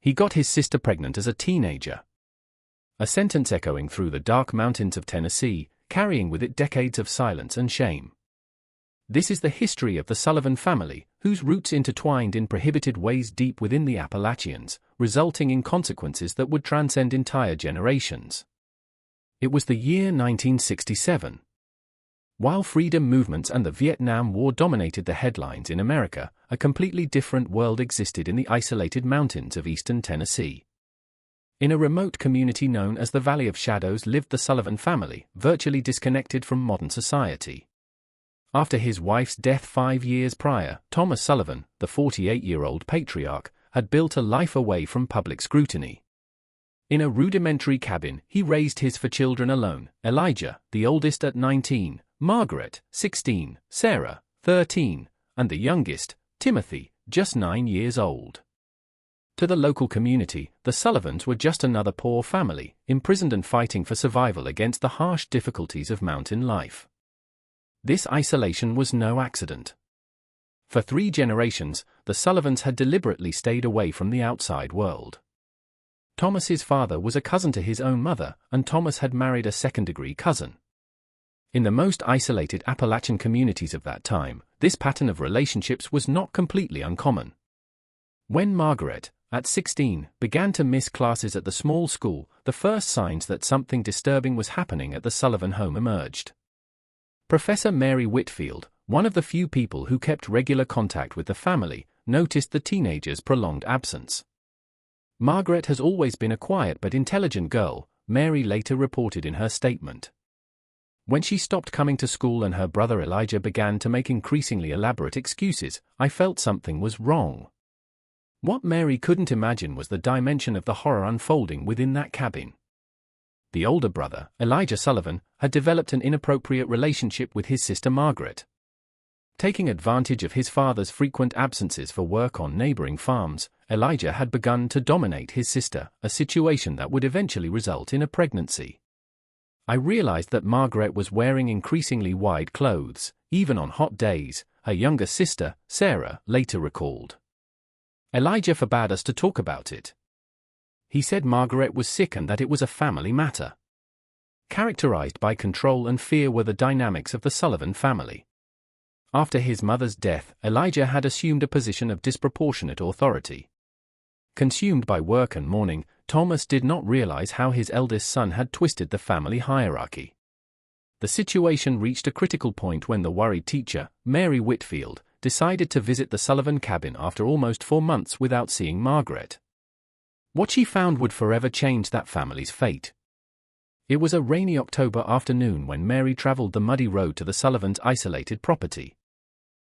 He got his sister pregnant as a teenager. A sentence echoing through the dark mountains of Tennessee, carrying with it decades of silence and shame. This is the history of the Sullivan family, whose roots intertwined in prohibited ways deep within the Appalachians, resulting in consequences that would transcend entire generations. It was the year 1967. While freedom movements and the Vietnam War dominated the headlines in America, a completely different world existed in the isolated mountains of eastern Tennessee. In a remote community known as the Valley of Shadows lived the Sullivan family, virtually disconnected from modern society. After his wife's death 5 years prior, Thomas Sullivan, the 48-year-old patriarch, had built a life away from public scrutiny. In a rudimentary cabin, he raised his 4 children alone: Elijah, the oldest at 19, Margaret, 16, Sarah, 13, and the youngest, Timothy, just 9 years old. To the local community, the Sullivans were just another poor family, imprisoned and fighting for survival against the harsh difficulties of mountain life. This isolation was no accident. For 3 generations, the Sullivans had deliberately stayed away from the outside world. Thomas's father was a cousin to his own mother, and Thomas had married a second-degree cousin. In the most isolated Appalachian communities of that time, this pattern of relationships was not completely uncommon. When Margaret, at 16, began to miss classes at the small school, the first signs that something disturbing was happening at the Sullivan home emerged. Professor Mary Whitfield, one of the few people who kept regular contact with the family, noticed the teenager's prolonged absence. Margaret has always been a quiet but intelligent girl, Mary later reported in her statement. When she stopped coming to school and her brother Elijah began to make increasingly elaborate excuses, I felt something was wrong. What Mary couldn't imagine was the dimension of the horror unfolding within that cabin. The older brother, Elijah Sullivan, had developed an inappropriate relationship with his sister Margaret. Taking advantage of his father's frequent absences for work on neighboring farms, Elijah had begun to dominate his sister, a situation that would eventually result in a pregnancy. I realized that Margaret was wearing increasingly wide clothes, even on hot days, her younger sister, Sarah, later recalled. Elijah forbade us to talk about it. He said Margaret was sick and that it was a family matter. Characterized by control and fear were the dynamics of the Sullivan family. After his mother's death, Elijah had assumed a position of disproportionate authority. Consumed by work and mourning, Thomas did not realize how his eldest son had twisted the family hierarchy. The situation reached a critical point when the worried teacher, Mary Whitfield, decided to visit the Sullivan cabin after almost 4 months without seeing Margaret. What she found would forever change that family's fate. It was a rainy October afternoon when Mary traveled the muddy road to the Sullivans' isolated property.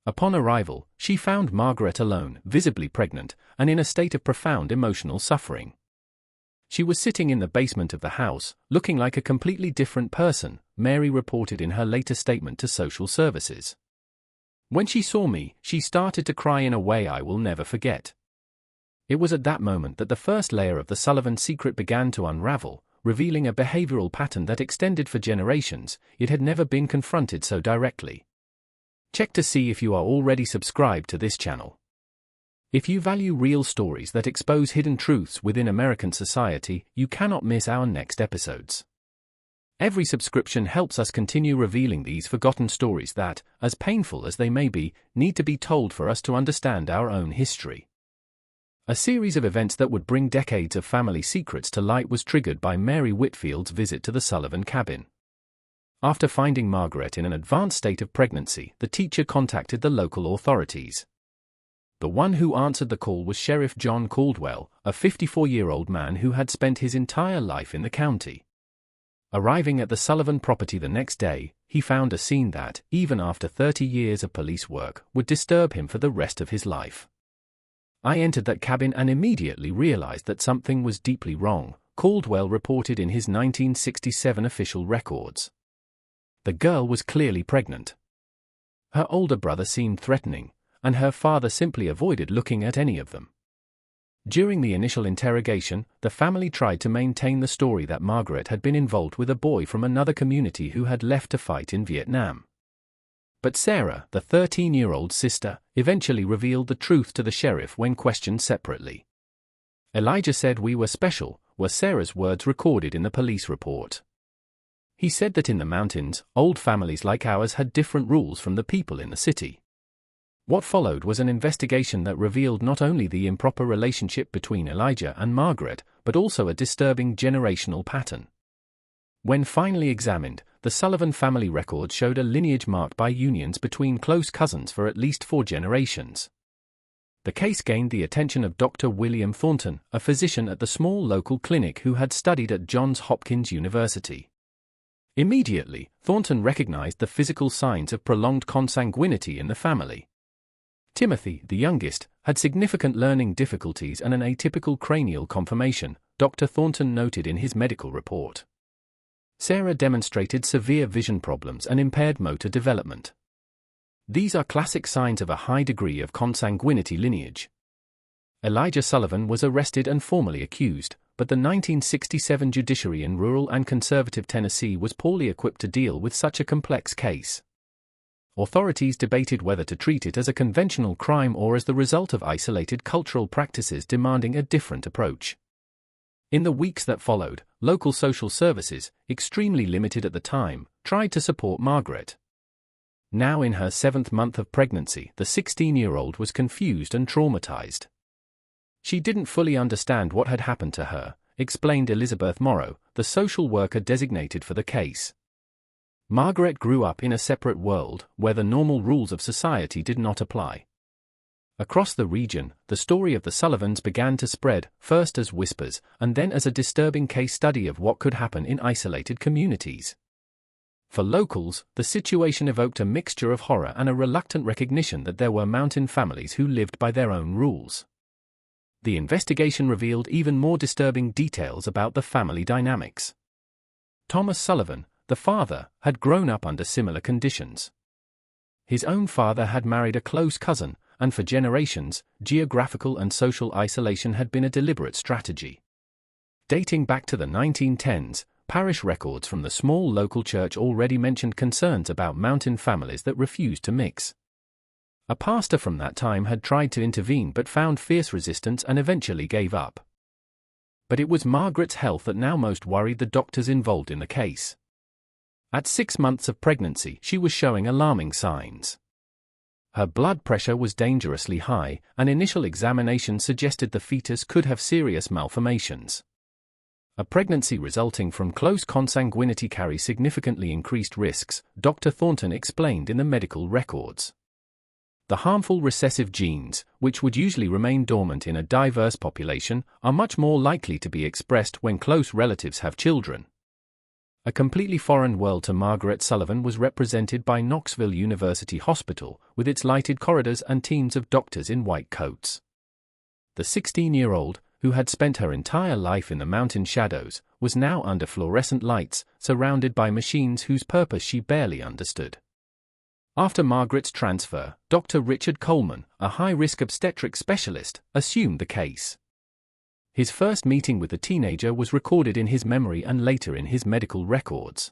Upon arrival, she found Margaret alone, visibly pregnant, and in a state of profound emotional suffering. She was sitting in the basement of the house, looking like a completely different person, Mary reported in her later statement to social services. When she saw me, she started to cry in a way I will never forget. It was at that moment that the first layer of the Sullivan secret began to unravel, revealing a behavioral pattern that extended for generations. It had never been confronted so directly. Check to see if you are already subscribed to this channel. If you value real stories that expose hidden truths within American society, you cannot miss our next episodes. Every subscription helps us continue revealing these forgotten stories that, as painful as they may be, need to be told for us to understand our own history. A series of events that would bring decades of family secrets to light was triggered by Mary Whitfield's visit to the Sullivan cabin. After finding Margaret in an advanced state of pregnancy, the teacher contacted the local authorities. The one who answered the call was Sheriff John Caldwell, a 54-year-old man who had spent his entire life in the county. Arriving at the Sullivan property the next day, he found a scene that, even after 30 years of police work, would disturb him for the rest of his life. I entered that cabin and immediately realized that something was deeply wrong, Caldwell reported in his 1967 official records. The girl was clearly pregnant. Her older brother seemed threatening, and her father simply avoided looking at any of them. During the initial interrogation, the family tried to maintain the story that Margaret had been involved with a boy from another community who had left to fight in Vietnam. But Sarah, the 13-year-old sister, eventually revealed the truth to the sheriff when questioned separately. Elijah said we were special, were Sarah's words recorded in the police report. He said that in the mountains, old families like ours had different rules from the people in the city. What followed was an investigation that revealed not only the improper relationship between Elijah and Margaret, but also a disturbing generational pattern. When finally examined, the Sullivan family records showed a lineage marked by unions between close cousins for at least 4 generations. The case gained the attention of Dr. William Thornton, a physician at the small local clinic who had studied at Johns Hopkins University. Immediately, Thornton recognized the physical signs of prolonged consanguinity in the family. Timothy, the youngest, had significant learning difficulties and an atypical cranial conformation, Dr. Thornton noted in his medical report. Sarah demonstrated severe vision problems and impaired motor development. These are classic signs of a high degree of consanguinity lineage. Elijah Sullivan was arrested and formally accused, but the 1967 judiciary in rural and conservative Tennessee was poorly equipped to deal with such a complex case. Authorities debated whether to treat it as a conventional crime or as the result of isolated cultural practices demanding a different approach. In the weeks that followed, local social services, extremely limited at the time, tried to support Margaret. Now in her 7th month of pregnancy, the 16-year-old was confused and traumatized. She didn't fully understand what had happened to her, explained Elizabeth Morrow, the social worker designated for the case. Margaret grew up in a separate world, where the normal rules of society did not apply. Across the region, the story of the Sullivans began to spread, first as whispers, and then as a disturbing case study of what could happen in isolated communities. For locals, the situation evoked a mixture of horror and a reluctant recognition that there were mountain families who lived by their own rules. The investigation revealed even more disturbing details about the family dynamics. Thomas Sullivan, the father, had grown up under similar conditions. His own father had married a close cousin, and for generations, geographical and social isolation had been a deliberate strategy. Dating back to the 1910s, parish records from the small local church already mentioned concerns about mountain families that refused to mix. A pastor from that time had tried to intervene but found fierce resistance and eventually gave up. But it was Margaret's health that now most worried the doctors involved in the case. At 6 months of pregnancy, she was showing alarming signs. Her blood pressure was dangerously high, and initial examination suggested the fetus could have serious malformations. A pregnancy resulting from close consanguinity carries significantly increased risks, Dr. Thornton explained in the medical records. The harmful recessive genes, which would usually remain dormant in a diverse population, are much more likely to be expressed when close relatives have children. A completely foreign world to Margaret Sullivan was represented by Knoxville University Hospital, with its lighted corridors and teams of doctors in white coats. The 16-year-old, who had spent her entire life in the mountain shadows, was now under fluorescent lights, surrounded by machines whose purpose she barely understood. After Margaret's transfer, Dr. Richard Coleman, a high-risk obstetric specialist, assumed the case. His first meeting with the teenager was recorded in his memory and later in his medical records.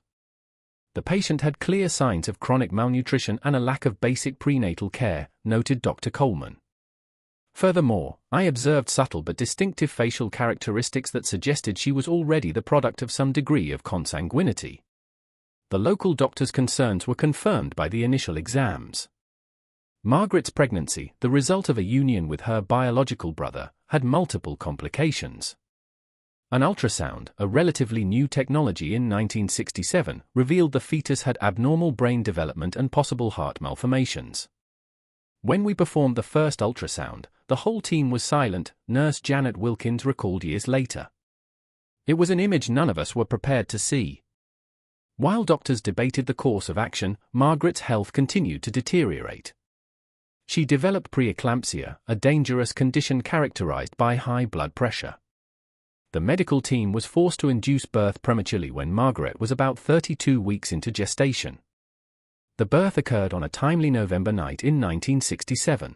The patient had clear signs of chronic malnutrition and a lack of basic prenatal care, noted Dr. Coleman. Furthermore, I observed subtle but distinctive facial characteristics that suggested she was already the product of some degree of consanguinity. The local doctor's concerns were confirmed by the initial exams. Margaret's pregnancy, the result of a union with her biological brother, had multiple complications. An ultrasound, a relatively new technology in 1967, revealed the fetus had abnormal brain development and possible heart malformations. When we performed the first ultrasound, the whole team was silent, Nurse Janet Wilkins recalled years later. It was an image none of us were prepared to see. While doctors debated the course of action, Margaret's health continued to deteriorate. She developed preeclampsia, a dangerous condition characterized by high blood pressure. The medical team was forced to induce birth prematurely when Margaret was about 32 weeks into gestation. The birth occurred on a timely November night in 1967.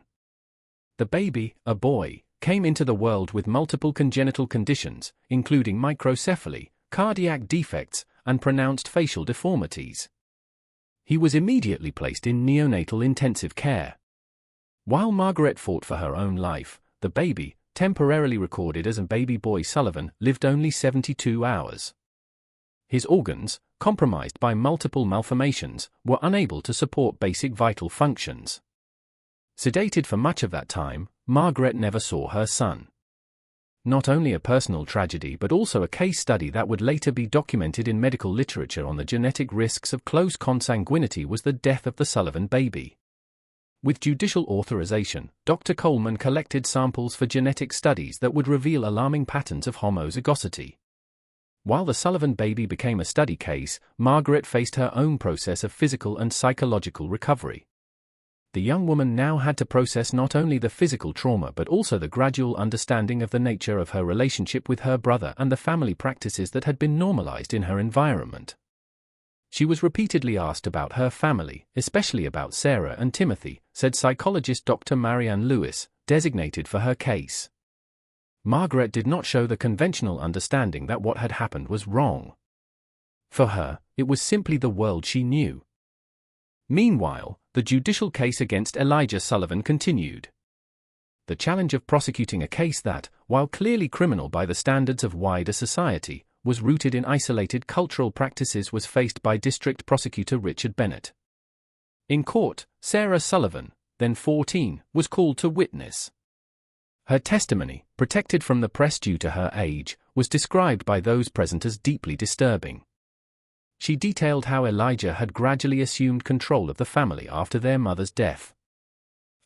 The baby, a boy, came into the world with multiple congenital conditions, including microcephaly, cardiac defects, and pronounced facial deformities. He was immediately placed in neonatal intensive care. While Margaret fought for her own life, the baby, temporarily recorded as a baby boy Sullivan, lived only 72 hours. His organs, compromised by multiple malformations, were unable to support basic vital functions. Sedated for much of that time, Margaret never saw her son. Not only a personal tragedy but also a case study that would later be documented in medical literature on the genetic risks of close consanguinity was the death of the Sullivan baby. With judicial authorization, Dr. Coleman collected samples for genetic studies that would reveal alarming patterns of homozygosity. While the Sullivan baby became a study case, Margaret faced her own process of physical and psychological recovery. The young woman now had to process not only the physical trauma but also the gradual understanding of the nature of her relationship with her brother and the family practices that had been normalized in her environment. She was repeatedly asked about her family, especially about Sarah and Timothy, said psychologist Dr. Marianne Lewis, designated for her case. Margaret did not show the conventional understanding that what had happened was wrong. For her, it was simply the world she knew. Meanwhile, the judicial case against Elijah Sullivan continued. The challenge of prosecuting a case that, while clearly criminal by the standards of wider society, was rooted in isolated cultural practices was faced by District Prosecutor Richard Bennett. In court, Sarah Sullivan, then 14, was called to witness. Her testimony, protected from the press due to her age, was described by those present as deeply disturbing. She detailed how Elijah had gradually assumed control of the family after their mother's death.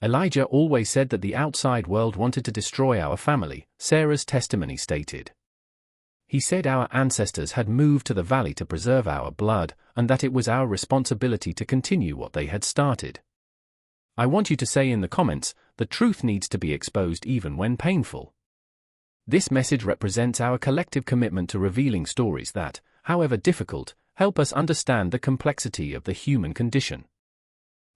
Elijah always said that the outside world wanted to destroy our family, Sarah's testimony stated. He said our ancestors had moved to the valley to preserve our blood, and that it was our responsibility to continue what they had started. I want you to say in the comments, the truth needs to be exposed even when painful. This message represents our collective commitment to revealing stories that, however difficult, help us understand the complexity of the human condition.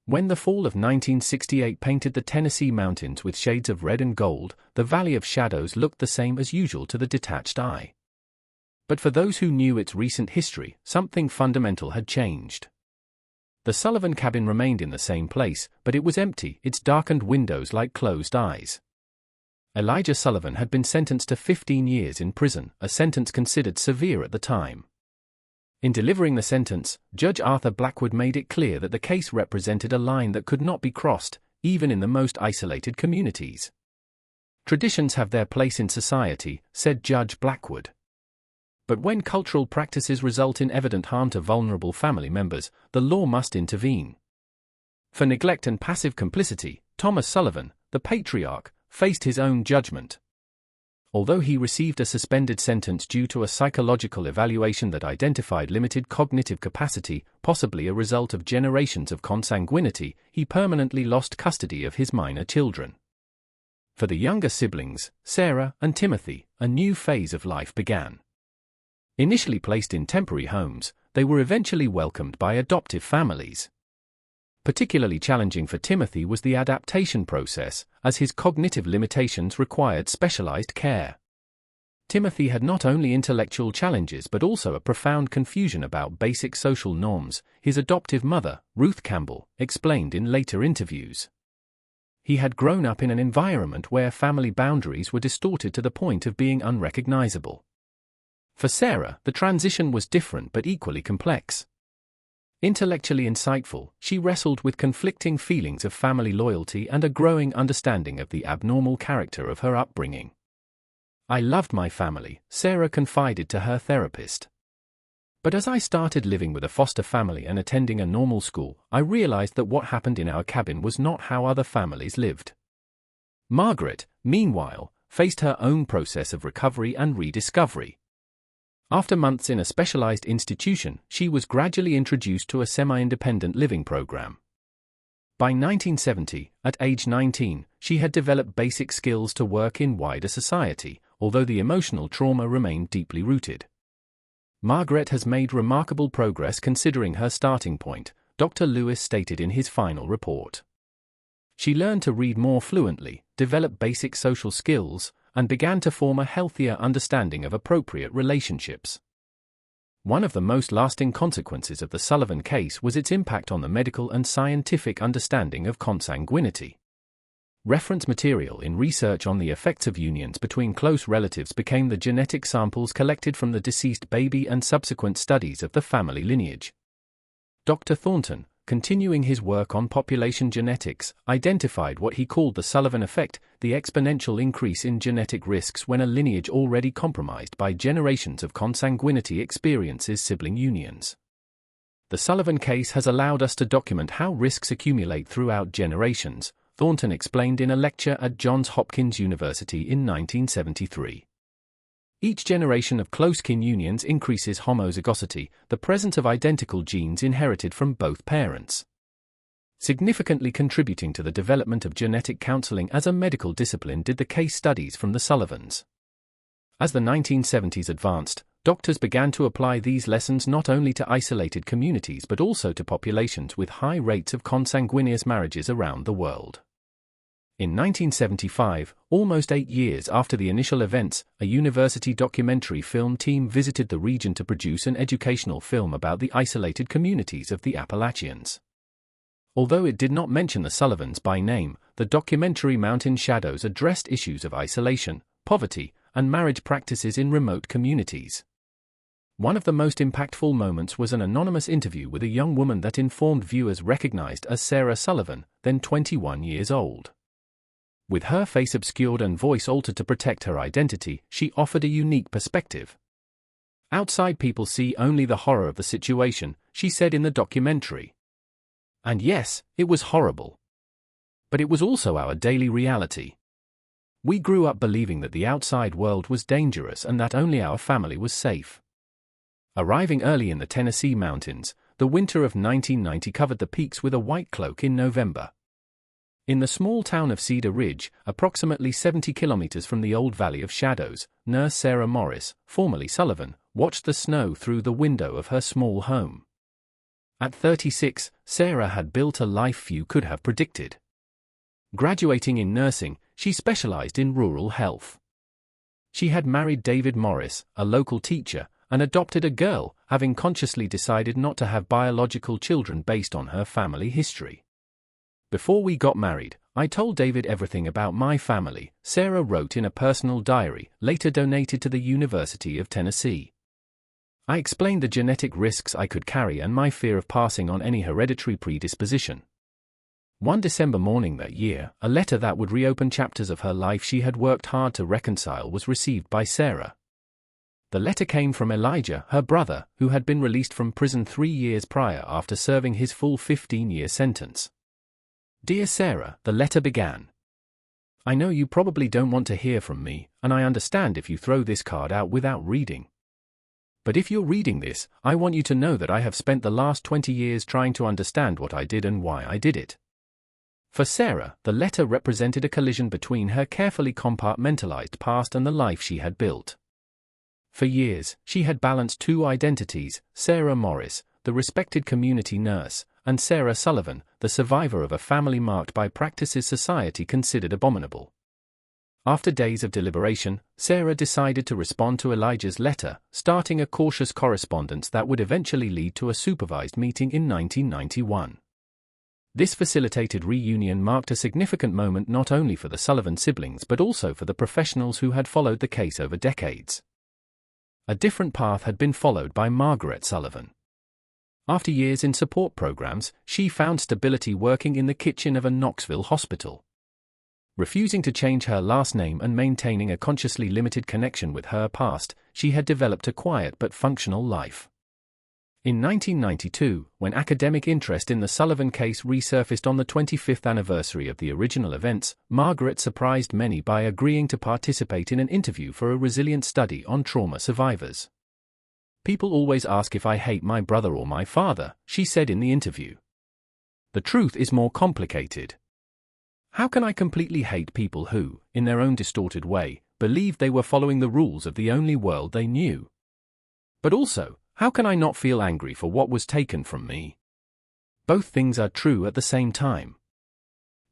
When the fall of 1968 painted the Tennessee mountains with shades of red and gold, the Valley of Shadows looked the same as usual to the detached eye. But for those who knew its recent history, something fundamental had changed. The Sullivan cabin remained in the same place, but it was empty, its darkened windows like closed eyes. Elijah Sullivan had been sentenced to 15 years in prison, a sentence considered severe at the time. In delivering the sentence, Judge Arthur Blackwood made it clear that the case represented a line that could not be crossed, even in the most isolated communities. Traditions have their place in society, said Judge Blackwood. But when cultural practices result in evident harm to vulnerable family members, the law must intervene. For neglect and passive complicity, Thomas Sullivan, the patriarch, faced his own judgment. Although he received a suspended sentence due to a psychological evaluation that identified limited cognitive capacity, possibly a result of generations of consanguinity, he permanently lost custody of his minor children. For the younger siblings, Sarah and Timothy, a new phase of life began. Initially placed in temporary homes, they were eventually welcomed by adoptive families. Particularly challenging for Timothy was the adaptation process, as his cognitive limitations required specialized care. Timothy had not only intellectual challenges but also a profound confusion about basic social norms, his adoptive mother, Ruth Campbell, explained in later interviews. He had grown up in an environment where family boundaries were distorted to the point of being unrecognizable. For Sarah, the transition was different but equally complex. Intellectually insightful, she wrestled with conflicting feelings of family loyalty and a growing understanding of the abnormal character of her upbringing. I loved my family, Sarah confided to her therapist. But as I started living with a foster family and attending a normal school, I realized that what happened in our cabin was not how other families lived. Margaret, meanwhile, faced her own process of recovery and rediscovery. After months in a specialized institution, she was gradually introduced to a semi-independent living program. By 1970, at age 19, she had developed basic skills to work in wider society, although the emotional trauma remained deeply rooted. Margaret has made remarkable progress considering her starting point, Dr. Lewis stated in his final report. She learned to read more fluently, develop basic social skills, and began to form a healthier understanding of appropriate relationships. One of the most lasting consequences of the Sullivan case was its impact on the medical and scientific understanding of consanguinity. Reference material in research on the effects of unions between close relatives became the genetic samples collected from the deceased baby and subsequent studies of the family lineage. Dr. Thornton, continuing his work on population genetics, identified what he called the Sullivan effect, the exponential increase in genetic risks when a lineage already compromised by generations of consanguinity experiences sibling unions. The Sullivan case has allowed us to document how risks accumulate throughout generations, Thornton explained in a lecture at Johns Hopkins University in 1973. Each generation of close kin unions increases homozygosity, the presence of identical genes inherited from both parents, significantly contributing to the development of genetic counseling as a medical discipline did the case studies from the Sullivans. As the 1970s advanced, doctors began to apply these lessons not only to isolated communities but also to populations with high rates of consanguineous marriages around the world. In 1975, almost 8 years after the initial events, a university documentary film team visited the region to produce an educational film about the isolated communities of the Appalachians. Although it did not mention the Sullivans by name, the documentary Mountain Shadows addressed issues of isolation, poverty, and marriage practices in remote communities. One of the most impactful moments was an anonymous interview with a young woman that informed viewers recognized as Sarah Sullivan, then 21 years old. With her face obscured and voice altered to protect her identity, she offered a unique perspective. "Outside people see only the horror of the situation," she said in the documentary. And yes, it was horrible. But it was also our daily reality. We grew up believing that the outside world was dangerous and that only our family was safe. Arriving early in the Tennessee mountains, the winter of 1990 covered the peaks with a white cloak in November. In the small town of Cedar Ridge, approximately 70 kilometers from the old Valley of Shadows, nurse Sarah Morris, formerly Sullivan, watched the snow through the window of her small home. At 36, Sarah had built a life few could have predicted. Graduating in nursing, she specialized in rural health. She had married David Morris, a local teacher, and adopted a girl, having consciously decided not to have biological children based on her family history. "Before we got married, I told David everything about my family," Sarah wrote in a personal diary, later donated to the University of Tennessee. "I explained the genetic risks I could carry and my fear of passing on any hereditary predisposition." One December morning that year, a letter that would reopen chapters of her life she had worked hard to reconcile was received by Sarah. The letter came from Elijah, her brother, who had been released from prison 3 years prior after serving his full 15-year sentence. "Dear Sarah," the letter began. "I know you probably don't want to hear from me, and I understand if you throw this card out without reading. But if you're reading this, I want you to know that I have spent the last 20 years trying to understand what I did and why I did it." For Sarah, the letter represented a collision between her carefully compartmentalized past and the life she had built. For years, she had balanced two identities, Sarah Morris, the respected community nurse, and Sarah Sullivan, the survivor of a family marked by practices society considered abominable. After days of deliberation, Sarah decided to respond to Elijah's letter, starting a cautious correspondence that would eventually lead to a supervised meeting in 1991. This facilitated reunion marked a significant moment not only for the Sullivan siblings but also for the professionals who had followed the case over decades. A different path had been followed by Margaret Sullivan. After years in support programs, she found stability working in the kitchen of a Knoxville hospital. Refusing to change her last name and maintaining a consciously limited connection with her past, she had developed a quiet but functional life. In 1992, when academic interest in the Sullivan case resurfaced on the 25th anniversary of the original events, Margaret surprised many by agreeing to participate in an interview for a resilient study on trauma survivors. "People always ask if I hate my brother or my father," she said in the interview. "The truth is more complicated. How can I completely hate people who, in their own distorted way, believed they were following the rules of the only world they knew? But also, how can I not feel angry for what was taken from me? Both things are true at the same time."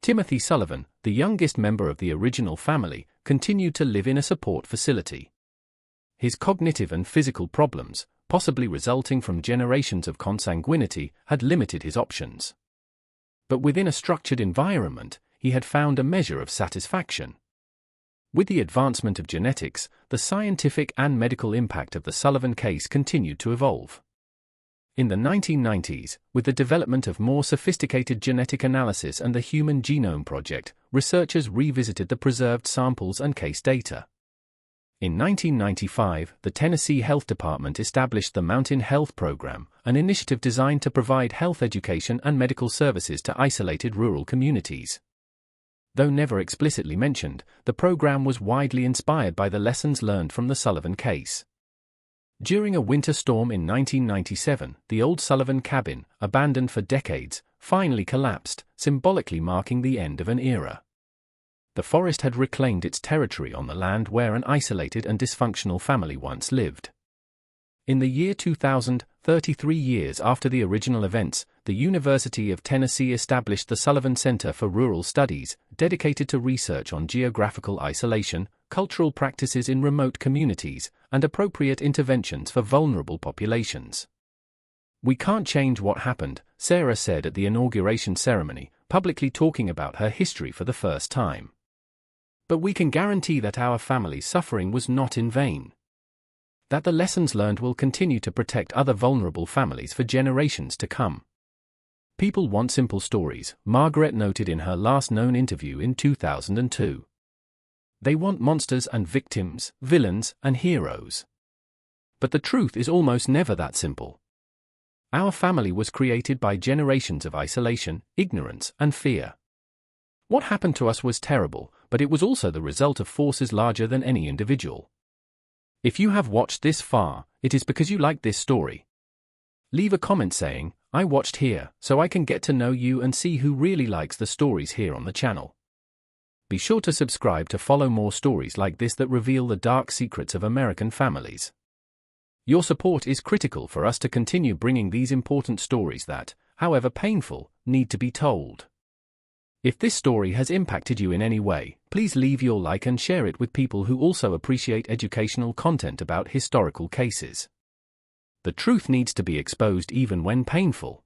Timothy Sullivan, the youngest member of the original family, continued to live in a support facility. His cognitive and physical problems, possibly resulting from generations of consanguinity, had limited his options. But within a structured environment, he had found a measure of satisfaction. With the advancement of genetics, the scientific and medical impact of the Sullivan case continued to evolve. In the 1990s, with the development of more sophisticated genetic analysis and the Human Genome Project, researchers revisited the preserved samples and case data. In 1995, the Tennessee Health Department established the Mountain Health Program, an initiative designed to provide health education and medical services to isolated rural communities. Though never explicitly mentioned, the program was widely inspired by the lessons learned from the Sullivan case. During a winter storm in 1997, the old Sullivan cabin, abandoned for decades, finally collapsed, symbolically marking the end of an era. The forest had reclaimed its territory on the land where an isolated and dysfunctional family once lived. In the year 2000, 33 years after the original events, the University of Tennessee established the Sullivan Center for Rural Studies, dedicated to research on geographical isolation, cultural practices in remote communities, and appropriate interventions for vulnerable populations. "We can't change what happened," Sarah said at the inauguration ceremony, publicly talking about her history for the first time. "But we can guarantee that our family's suffering was not in vain. That the lessons learned will continue to protect other vulnerable families for generations to come." People want simple stories, Margaret noted in her last known interview in 2002. They want monsters and victims, villains and heroes. But the truth is almost never that simple. Our family was created by generations of isolation, ignorance, and fear. What happened to us was terrible, but it was also the result of forces larger than any individual. If you have watched this far, it is because you like this story. Leave a comment saying, "I watched here, so I can get to know you and see who really likes the stories here on the channel." Be sure to subscribe to follow more stories like this that reveal the dark secrets of American families. Your support is critical for us to continue bringing these important stories that, however painful, need to be told. If this story has impacted you in any way, please leave your like and share it with people who also appreciate educational content about historical cases. The truth needs to be exposed even when painful.